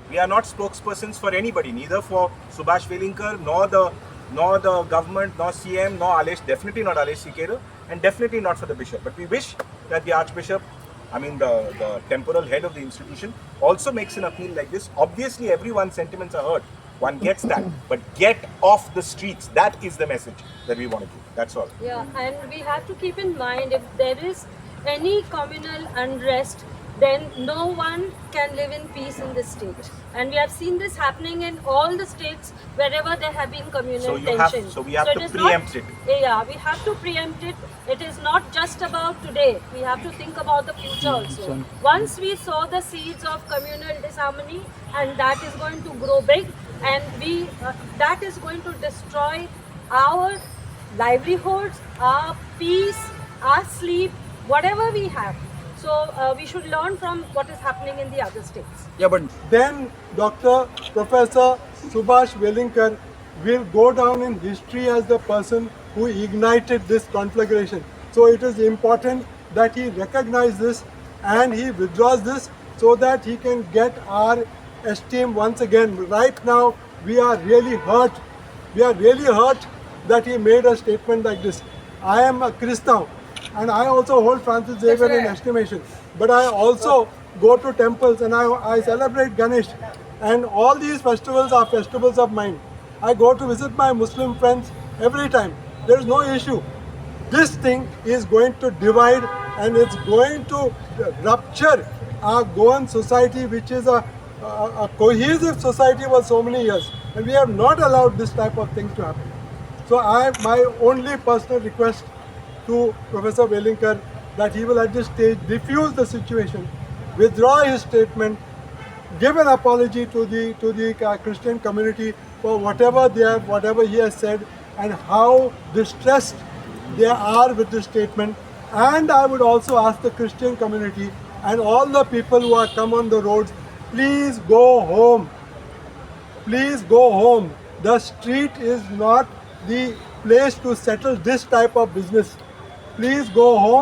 We are not spokespersons for anybody, neither for Subhash Velinkar, nor the government, nor CM, nor Alesh, definitely not Alesh Sikera, and definitely not for the bishop. But we wish that the Archbishop, the temporal head of the institution, also makes an appeal like this. Obviously, everyone's sentiments are hurt. One gets that. But get off the streets. That is the message that we want to give. That's all. Yeah, and we have to keep in mind, if there is any communal unrest, then no one can live in peace in this state. And we have seen this happening in all the states wherever there have been communal tensions. So we have to preempt it. Yeah, we have to preempt it. It is not just about today. We have to think about the future also. Once we sow the seeds of communal disharmony, and that is going to grow big, and that is going to destroy our livelihoods, our peace, our sleep, whatever we have. So we should learn from what is happening in the other states. Yeah, but then Professor Subhash Velinkar will go down in history as the person who ignited this conflagration. So it is important that he recognizes this and he withdraws this so that he can get our esteem once again. Right now, we are really hurt. We are really hurt that he made a statement like this. I am a Christian and I also hold Francis Xavier in estimation. But I also go to temples and I celebrate Ganesh. And all these festivals are festivals of mine. I go to visit my Muslim friends every time. There is no issue. This thing is going to divide and it's going to rupture our Goan society, which is a cohesive society for so many years. And we have not allowed this type of things to happen. So my only personal request to Professor Velinkar that he will at this stage diffuse the situation, withdraw his statement, give an apology to the Christian community for whatever he has said and how distressed they are with this statement. And I would also ask the Christian community and all the people who are come on the roads, please go home. Please go home. The street is not the place to settle this type of business. Please go home.